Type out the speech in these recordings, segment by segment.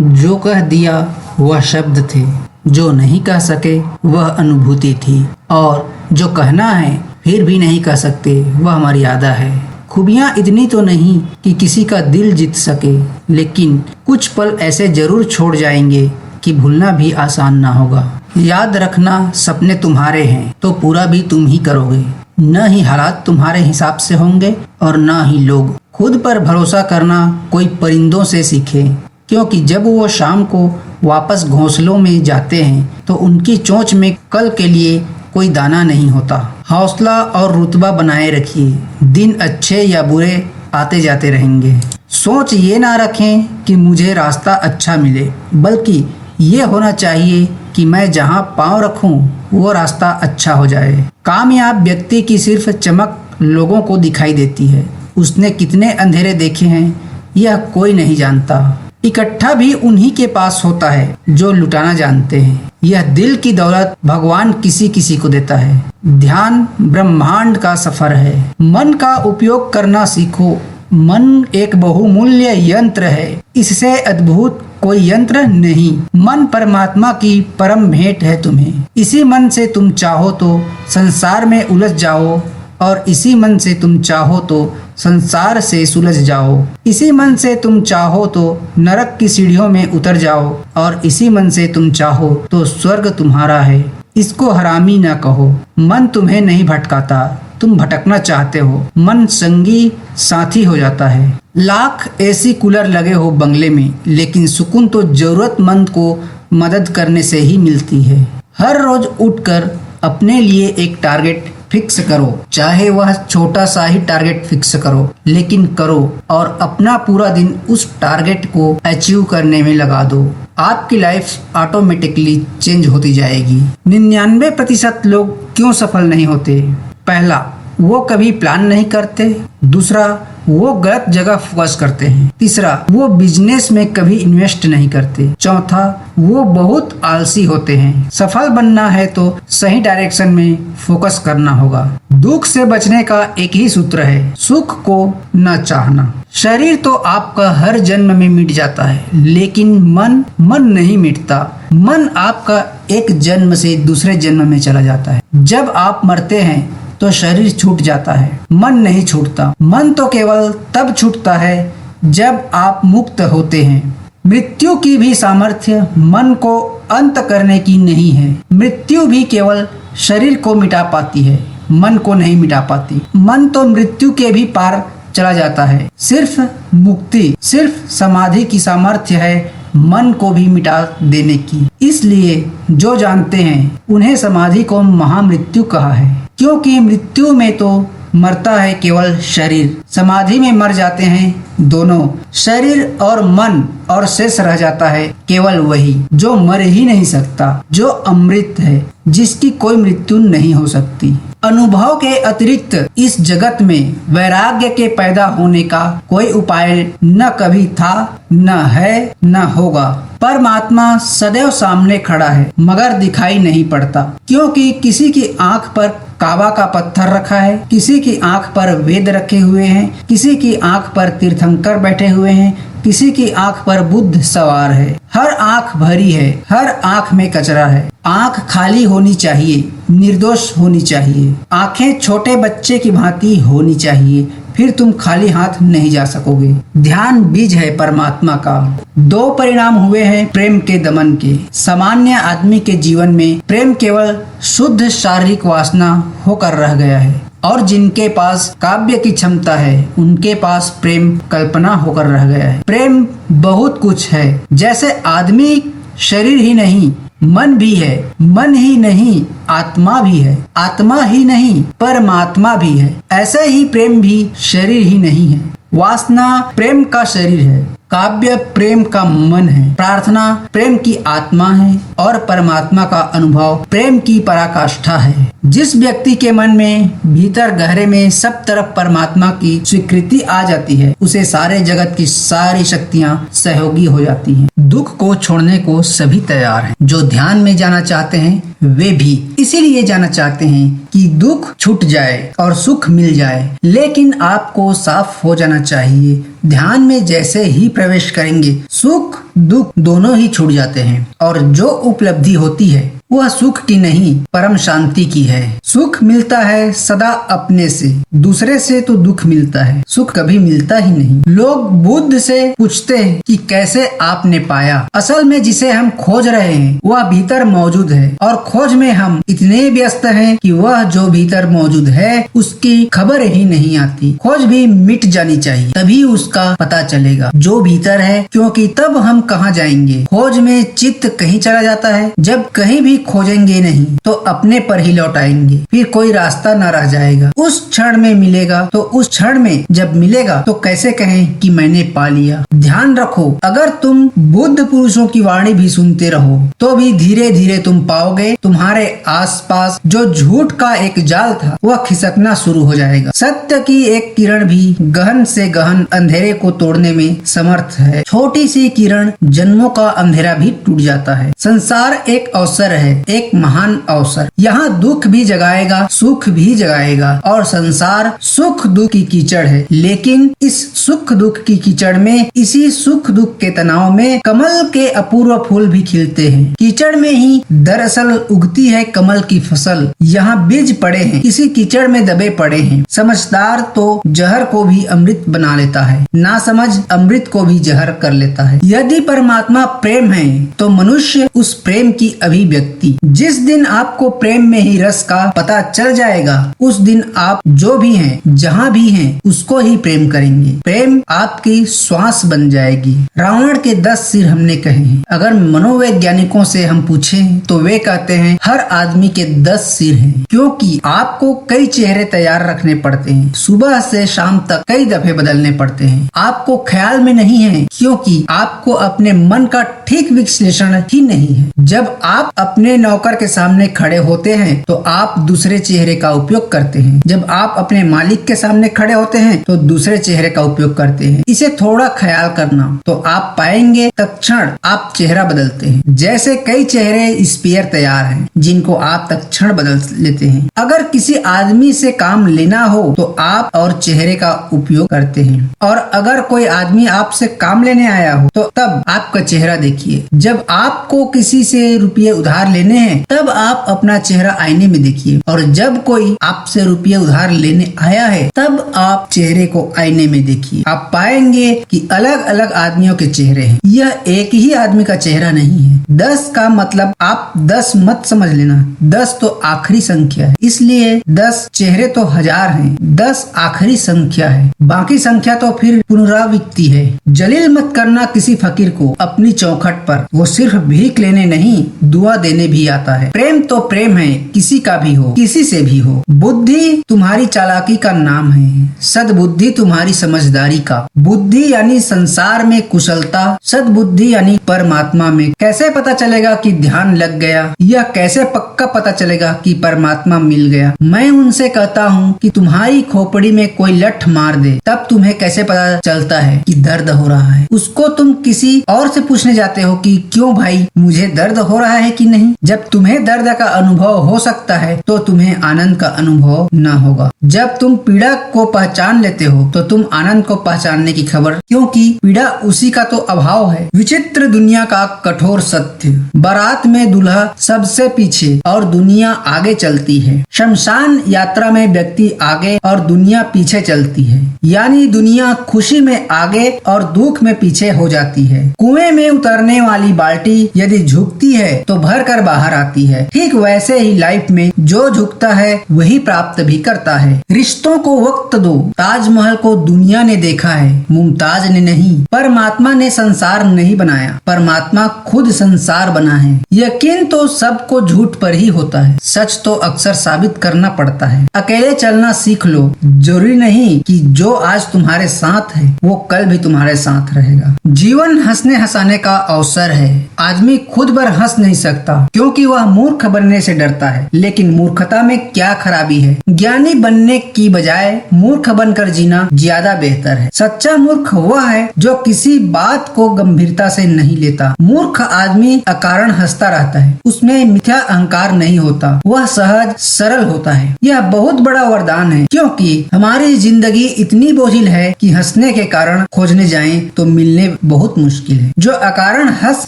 जो कह दिया वह शब्द थे, जो नहीं कह सके वह अनुभूति थी, और जो कहना है फिर भी नहीं कह सकते वह मर्यादा है। खूबियाँ इतनी तो नहीं कि किसी का दिल जीत सके, लेकिन कुछ पल ऐसे जरूर छोड़ जाएंगे कि भूलना भी आसान ना होगा। याद रखना, सपने तुम्हारे हैं तो पूरा भी तुम ही करोगे। न ही हालात तुम्हारे हिसाब से होंगे और न ही लोग। खुद पर भरोसा करना कोई परिंदों से सीखे, क्योंकि जब वो शाम को वापस घोंसलों में जाते हैं तो उनकी चोंच में कल के लिए कोई दाना नहीं होता। हौसला और रुतबा बनाए रखिए, दिन अच्छे या बुरे आते जाते रहेंगे। सोच ये ना रखें कि मुझे रास्ता अच्छा मिले, बल्कि ये होना चाहिए कि मैं जहाँ पाँव रखूं वो रास्ता अच्छा हो जाए। कामयाब व्यक्ति की सिर्फ चमक लोगों को दिखाई देती है, उसने कितने अंधेरे देखे हैं यह कोई नहीं जानता। इकट्ठा भी उन्हीं के पास होता है जो लुटाना जानते हैं। यह दिल की दौलत भगवान किसी किसी को देता है। ध्यान ब्रह्मांड का सफर है। मन का उपयोग करना सीखो। मन एक बहुमूल्य यंत्र है, इससे अद्भुत कोई यंत्र नहीं। मन परमात्मा की परम भेंट है तुम्हें। इसी मन से तुम चाहो तो संसार में उलझ जाओ, और इसी मन से तुम चाहो तो संसार से सुलझ जाओ। इसी मन से तुम चाहो तो नरक की सीढ़ियों में उतर जाओ, और इसी मन से तुम चाहो तो स्वर्ग तुम्हारा है। इसको हरामी ना कहो। मन तुम्हें नहीं भटकाता, तुम भटकना चाहते हो। मन संगी साथी हो जाता है। लाख एसी कूलर लगे हो बंगले में, लेकिन सुकून तो जरूरतमंद को मदद करने से ही मिलती है। हर रोज उठकर अपने लिए एक टारगेट फिक्स करो, चाहे वह छोटा सा ही टारगेट फिक्स करो, लेकिन करो, और अपना पूरा दिन उस टारगेट को अचीव करने में लगा दो। आपकी लाइफ ऑटोमेटिकली चेंज होती जाएगी। 99% लोग क्यों सफल नहीं होते? पहला, वो कभी प्लान नहीं करते। दूसरा, वो गलत जगह फोकस करते हैं। तीसरा, वो बिजनेस में कभी इन्वेस्ट नहीं करते। चौथा, वो बहुत आलसी होते हैं। सफल बनना है तो सही डायरेक्शन में फोकस करना होगा। दुख से बचने का एक ही सूत्र है, सुख को न चाहना। शरीर तो आपका हर जन्म में मिट जाता है, लेकिन मन नहीं मिटता। मन आपका एक जन्म से दूसरे जन्म में चला जाता है। जब आप मरते हैं तो शरीर छूट जाता है, मन नहीं छूटता। मन तो केवल तब छूटता है जब आप मुक्त होते हैं। मृत्यु की भी सामर्थ्य मन को अंत करने की नहीं है। मृत्यु भी केवल शरीर को मिटा पाती है, मन को नहीं मिटा पाती। मन तो मृत्यु के भी पार चला जाता है। सिर्फ मुक्ति, सिर्फ समाधि की सामर्थ्य है मन को भी मिटा देने की। इसलिए जो जानते हैं उन्हें समाधि को महामृत्यु कहा है, क्योंकि मृत्यु में तो मरता है केवल शरीर, समाधि में मर जाते हैं दोनों, शरीर और मन, और शेष रह जाता है केवल वही जो मर ही नहीं सकता, जो अमृत है, जिसकी कोई मृत्यु नहीं हो सकती। अनुभव के अतिरिक्त इस जगत में वैराग्य के पैदा होने का कोई उपाय न कभी था, न है, न होगा। परमात्मा सदैव सामने खड़ा है, मगर दिखाई नहीं पड़ता, क्योंकि किसी की आंख पर काबा का पत्थर रखा है, किसी की आंख पर वेद रखे हुए हैं, किसी की आंख पर तीर्थंकर बैठे हुए हैं, किसी की आंख पर बुद्ध सवार है। हर आंख भरी है, हर आंख में कचरा है। आंख खाली होनी चाहिए, निर्दोष होनी चाहिए। आंखें छोटे बच्चे की भांति होनी चाहिए, फिर तुम खाली हाथ नहीं जा सकोगे। ध्यान बीज है परमात्मा का। 2 परिणाम हुए हैं प्रेम के दमन के। सामान्य आदमी के जीवन में प्रेम केवल शुद्ध शारीरिक वासना होकर रह गया है, और जिनके पास काव्य की क्षमता है उनके पास प्रेम कल्पना होकर रह गया है। प्रेम बहुत कुछ है। जैसे आदमी शरीर ही नहीं, मन भी है। मन ही नहीं, आत्मा भी है। आत्मा ही नहीं, परमात्मा भी है। ऐसे ही प्रेम भी शरीर ही नहीं है। वासना प्रेम का शरीर है, काव्य प्रेम का मन है, प्रार्थना प्रेम की आत्मा है, और परमात्मा का अनुभव प्रेम की पराकाष्ठा है। जिस व्यक्ति के मन में भीतर गहरे में सब तरफ परमात्मा की स्वीकृति आ जाती है, उसे सारे जगत की सारी शक्तियाँ सहयोगी हो जाती हैं। दुख को छोड़ने को सभी तैयार हैं। जो ध्यान में जाना चाहते हैं वे भी इसीलिए जाना चाहते हैं कि दुख छूट जाए और सुख मिल जाए, लेकिन आपको साफ हो जाना चाहिए। ध्यान में जैसे ही प्रवेश करेंगे सुख दुख दोनों ही छूट जाते हैं और जो उपलब्धि होती है वह सुख की नहीं परम शांति की है। सुख मिलता है सदा अपने से, दूसरे से तो दुख मिलता है, सुख कभी मिलता ही नहीं। लोग बुद्ध से पूछते हैं कि कैसे आपने पाया। असल में जिसे हम खोज रहे हैं वह भीतर मौजूद है और खोज में हम इतने व्यस्त हैं कि वह जो भीतर मौजूद है उसकी खबर ही नहीं आती। खोज भी मिट जानी चाहिए, तभी उसका पता चलेगा जो भीतर है, क्योंकि तब हम कहाँ जाएंगे। खोज में चित्त कहीं चला जाता है, जब कहीं भी खोजेंगे नहीं तो अपने पर ही लौट आएंगे, फिर कोई रास्ता न रह जाएगा। उस क्षण में मिलेगा तो उस क्षण में जब मिलेगा तो कैसे कहें कि मैंने पा लिया। ध्यान रखो, अगर तुम बुद्ध पुरुषों की वाणी भी सुनते रहो तो भी धीरे धीरे तुम पाओगे तुम्हारे आसपास जो झूठ का एक जाल था वह खिसकना शुरू हो जाएगा। सत्य की एक किरण भी गहन से गहन अंधेरे को तोड़ने में समर्थ है। छोटी सी किरण जन्मों का अंधेरा भी टूट जाता है। संसार एक अवसर है, एक महान अवसर। यहाँ दुख भी जगाएगा सुख भी जगाएगा और संसार सुख दुख की कीचड़ है, लेकिन इस सुख दुख की कीचड़ में, इसी सुख दुख के तनाव में कमल के अपूर्व फूल भी खिलते हैं। कीचड़ में ही दरअसल उगती है कमल की फसल। यहाँ बीज पड़े हैं, इसी कीचड़ में दबे पड़े हैं। समझदार तो जहर को भी अमृत बना लेता है, ना समझ अमृत को भी जहर कर लेता है। यदि परमात्मा प्रेम है तो मनुष्य उस प्रेम की अभिव्यक्ति। जिस दिन आपको प्रेम में ही रस का पता चल जाएगा उस दिन आप जो भी हैं जहाँ भी हैं उसको ही प्रेम करेंगे। प्रेम आपकी श्वास बन जाएगी। रावण के 10 सिर हमने कहे हैं। अगर मनोवैज्ञानिकों से हम पूछें तो वे कहते हैं हर आदमी के 10 सिर हैं, क्योंकि आपको कई चेहरे तैयार रखने पड़ते हैं। सुबह से शाम तक कई दफे बदलने पड़ते हैं। आपको ख्याल में नहीं है क्योंकि आपको अपने मन का ठीक विश्लेषण ही नहीं है। जब आप अपने नौकर के सामने खड़े होते हैं तो आप दूसरे चेहरे का उपयोग करते हैं। जब आप अपने मालिक के सामने खड़े होते हैं तो दूसरे चेहरे का उपयोग करते हैं। इसे थोड़ा ख्याल करना तो आप पाएंगे तत्क्षण आप चेहरा बदलते हैं। जैसे कई चेहरे स्पेयर तैयार हैं जिनको आप तत्क्षण बदल लेते हैं। अगर किसी आदमी से काम लेना हो तो आप और चेहरे का उपयोग करते हैं, और अगर कोई आदमी आपसे काम लेने आया हो तो तब आपका चेहरा देखिए। जब आपको किसी से रुपये उधार लेने हैं तब आप अपना चेहरा आईने में देखिए, और जब कोई आपसे रुपये उधार लेने आया है तब आप चेहरे को आईने में देखिए। आप पाएंगे कि अलग अलग आदमियों के चेहरे हैं, यह एक ही आदमी का चेहरा नहीं है। 10 का मतलब आप 10 मत समझ लेना, 10 तो आखिरी संख्या है, इसलिए 10 चेहरे तो 1000 हैं, 10 आखिरी संख्या है, बाकी संख्या तो फिर पुनरावृत्ति है। जलील मत करना किसी फकीर को अपनी चौखट पर, वो सिर्फ भीख लेने नहीं दुआ देने भी आता है। प्रेम तो प्रेम है, किसी का भी हो किसी से भी हो। बुद्धि तुम्हारी चालाकी का नाम है, सद्बुद्धि तुम्हारी समझदारी का। बुद्धि यानी संसार में कुशलता, सद्बुद्धि यानी परमात्मा में। कैसे पता चलेगा कि ध्यान लग गया, यह कैसे पक्का पता चलेगा कि परमात्मा मिल गया। मैं उनसे कहता हूँ कि तुम्हारी खोपड़ी में कोई लठ मार दे तब तुम्हें कैसे पता चलता है कि दर्द हो रहा है। उसको तुम किसी और से पूछने जाते हो कि क्यों भाई मुझे दर्द हो रहा है कि नहीं। जब तुम्हें दर्द का अनुभव हो सकता है तो तुम्हें आनंद का अनुभव न होगा। जब तुम पीड़ा को पहचान लेते हो तो तुम आनंद को पहचानने की खबर, क्योंकि पीड़ा उसी का तो अभाव है। विचित्र दुनिया का कठोर सत्य, बारात में दूल्हा सबसे पीछे और दुनिया आगे चलती है। शमशान यात्रा में व्यक्ति आगे और दुनिया पीछे चलती है, यानी दुनिया खुशी में आगे और दुख में पीछे हो जाती है। कुएं में उतरने वाली बाल्टी यदि झुकती है तो भर कर बाहर आती है। ठीक वैसे ही लाइफ में जो झुकता है वही प्राप्त भी करता है। रिश्तों को वक्त दो। ताजमहल को दुनिया ने देखा है, मुमताज ने नहीं। परमात्मा ने संसार नहीं बनाया, परमात्मा खुद संसार बना है। यकीन तो सबको झूठ पर ही होता है, सच तो अक्सर साबित करना पड़ता है। अकेले चलना सीख लो। जरूरी नहीं कि जो आज तुम्हारे साथ है वो कल भी तुम्हारे साथ रहेगा। जीवन हंसने हंसाने का अवसर है। आदमी खुद पर हंस नहीं सकता क्योंकि वह मूर्ख बनने से डरता है, लेकिन मूर्खता में क्या खराबी है। ज्ञानी बनने की बजाय मूर्ख बनकर जीना ज्यादा बेहतर है। सच्चा मूर्ख वह है जो किसी बात को गंभीरता से नहीं लेता। मूर्ख आदमी आदमी अकारण हंसता रहता है, उसमें मिथ्या अहंकार नहीं होता, वह सहज सरल होता है। यह बहुत बड़ा वरदान है, क्योंकि हमारी जिंदगी इतनी बोझिल है कि हंसने के कारण खोजने जाएं तो मिलने बहुत मुश्किल है। जो अकारण हंस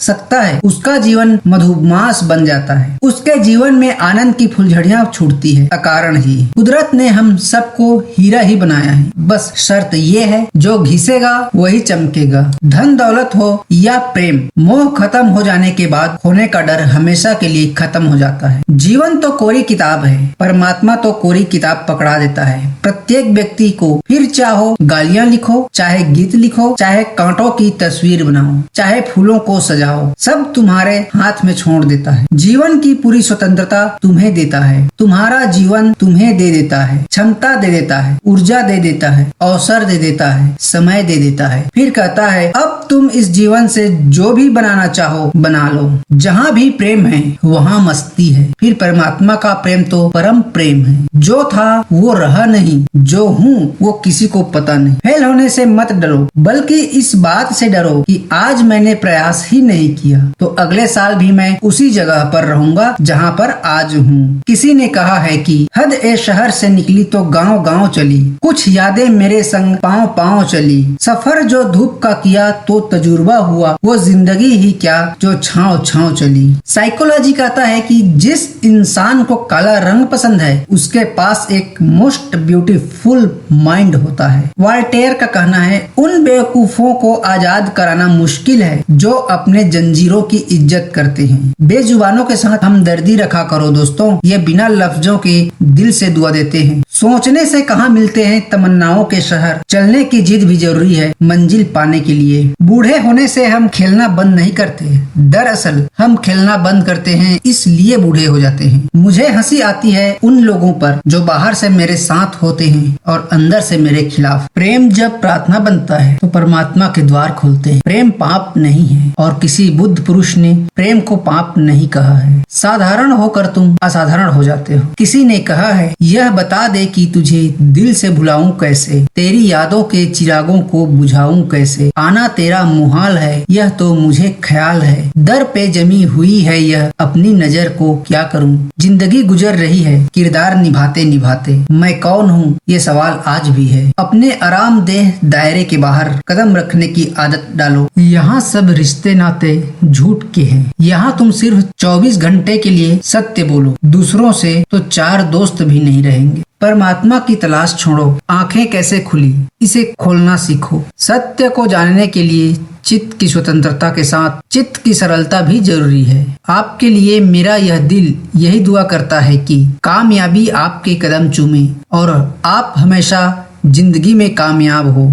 सकता है उसका जीवन मधुमास बन जाता है, उसके जीवन में आनंद की फुलझड़ियां छूटती है। अकारण ही कुदरत ने हम सबको हीरा ही बनाया है, बस शर्त ये है जो घिसेगा वही चमकेगा। धन दौलत हो या प्रेम, मोह खत्म हो जाने के बाद खोने का डर हमेशा के लिए खत्म हो जाता है। जीवन तो कोरी किताब है, परमात्मा तो कोरी किताब पकड़ा देता है प्रत्येक व्यक्ति को। फिर चाहो गालियां लिखो, चाहे गीत लिखो, चाहे कांटों की तस्वीर बनाओ, चाहे फूलों को सजाओ, सब तुम्हारे हाथ में छोड़ देता है। जीवन की पूरी स्वतंत्रता तुम्हें देता है, तुम्हारा जीवन तुम्हें दे देता है, क्षमता दे देता है, ऊर्जा दे देता है, अवसर दे देता है, समय दे देता है। फिर कहता है अब तुम इस जीवन से जो भी बनाना चाहो बना लो। जहाँ भी प्रेम है वहाँ मस्ती है। फिर परमात्मा का प्रेम तो परम प्रेम है। जो था वो रहा नहीं, जो हूँ वो किसी को पता नहीं। फेल होने से मत डरो, बल्कि इस बात से डरो कि आज मैंने प्रयास ही नहीं किया तो अगले साल भी मैं उसी जगह पर रहूंगा जहाँ पर आज हूँ। किसी ने कहा है कि हद ए शहर से निकली तो गाँव गाँव चली, कुछ यादें मेरे संग पाँव पाँव चली। सफर जो धूप का किया तो तजुर्बा हुआ, वो जिंदगी ही क्या जो छाँव छाँव चली। साइकोलॉजी कहता है कि जिस इंसान को काला रंग पसंद है उसके पास एक मोस्ट ब्यूटीफुल माइंड होता है। वॉल्टेयर का कहना है उन बेवकूफों को आजाद कराना मुश्किल है जो अपने जंजीरों की इज्जत करते हैं। बेजुबानों के साथ हमदर्दी रखा करो दोस्तों, ये बिना लफ्जों के दिल से दुआ देते हैं। सोचने से कहाँ मिलते हैं तमन्नाओं के शहर, चलने की जिद भी जरूरी है मंजिल पाने के लिए। बूढ़े होने से हम खेलना बंद नहीं करते, दरअसल हम खेलना बंद करते हैं इसलिए बूढ़े हो जाते हैं। मुझे हंसी आती है उन लोगों पर जो बाहर से मेरे साथ होते हैं और अंदर से मेरे खिलाफ। प्रेम जब प्रार्थना बनता है तो परमात्मा के द्वार खुलते हैं। प्रेम पाप नहीं है और किसी बुद्ध पुरुष ने प्रेम को पाप नहीं कहा है। साधारण होकर तुम असाधारण हो जाते हो। किसी ने कहा है यह बता दे कि तुझे दिल से भुलाऊं कैसे, तेरी यादों के चिरागों को बुझाऊं कैसे। आना तेरा मुहाल है यह तो मुझे ख्याल है, दर पे जमी हुई है यह अपनी नजर को क्या करूं। जिंदगी गुजर रही है किरदार निभाते निभाते, मैं कौन हूँ ये सवाल आज भी है। अपने आरामदेह दायरे के बाहर कदम रखने की आदत डालो। यहाँ सब रिश्ते नाते झूठ के हैं, यहाँ तुम सिर्फ 24 घंटे के लिए सत्य बोलो, दूसरों से तो 4 दोस्त भी नहीं रहेंगे। परमात्मा की तलाश छोड़ो, आंखें कैसे खुली इसे खोलना सीखो। सत्य को जानने के लिए चित्त की स्वतंत्रता के साथ चित्त की सरलता भी जरूरी है। आपके लिए मेरा यह दिल यही दुआ करता है कि कामयाबी आपके कदम चूमे और आप हमेशा जिंदगी में कामयाब हो।